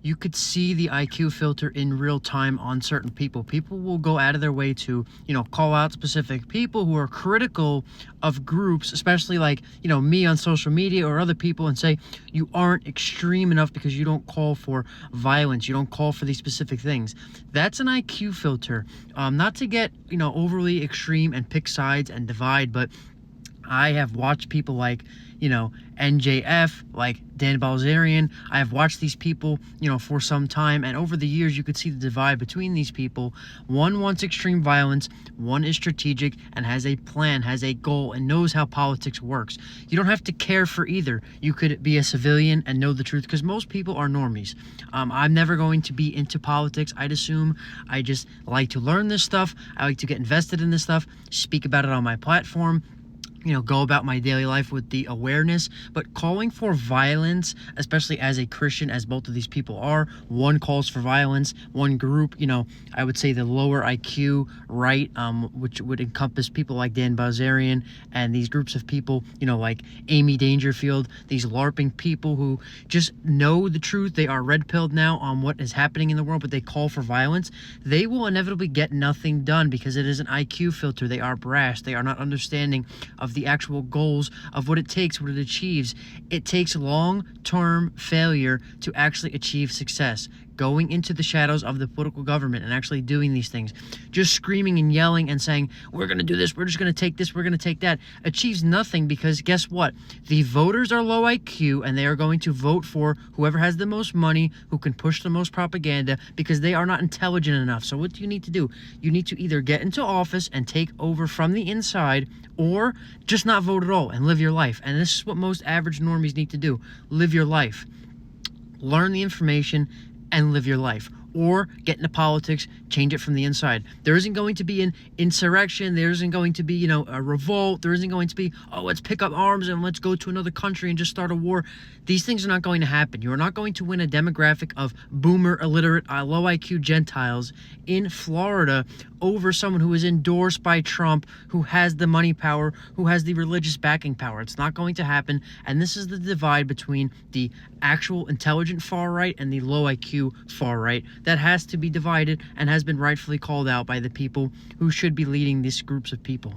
you could see the IQ filter in real time on certain people. People will go out of their way to, call out specific people who are critical of groups, especially like, me on social media or other people, and say, you aren't extreme enough because you don't call for violence. You don't call for these specific things. That's an IQ filter. Not to get, overly extreme and pick sides and divide, but I have watched people like, NJF, like Dan Balzerian. I have watched these people, for some time, and over the years you could see the divide between these people. One wants extreme violence, one is strategic and has a plan, has a goal, and knows how politics works. You don't have to care for either. You could be a civilian and know the truth, because most people are normies. I'm never going to be into politics, I'd assume. I just like to learn this stuff. I like to get invested in this stuff, speak about it on my platform, go about my daily life with the awareness. But calling for violence, especially as a Christian, as both of these people are, one calls for violence, one group, I would say the lower IQ right, which would encompass people like Dan Balzerian and these groups of people, like Amy Dangerfield, these LARPing people who just know the truth. They are red-pilled now on what is happening in the world, but they call for violence. They will inevitably get nothing done because it is an IQ filter. They are brash. They are not understanding of the actual goals of what it takes, what it achieves. It takes long-term failure to actually achieve success. Going into the shadows of the political government and actually doing these things. Just screaming and yelling and saying, we're going to do this, we're just going to take this, we're going to take that, achieves nothing, because guess what? The voters are low IQ and they are going to vote for whoever has the most money, who can push the most propaganda, because they are not intelligent enough. So what do you need to do? You need to either get into office and take over from the inside, or just not vote at all and live your life. And this is what most average normies need to do. Live your life. Learn the information and live your life. Or get into politics, change it from the inside. There isn't going to be an insurrection. There isn't going to be, a revolt. There isn't going to be, let's pick up arms and let's go to another country and just start a war. These things are not going to happen. You are not going to win a demographic of boomer, illiterate, low IQ Gentiles in Florida over someone who is endorsed by Trump, who has the money power, who has the religious backing power. It's not going to happen. And this is the divide between the actual intelligent far right and the low IQ far right that has to be divided and has been rightfully called out by the people who should be leading these groups of people.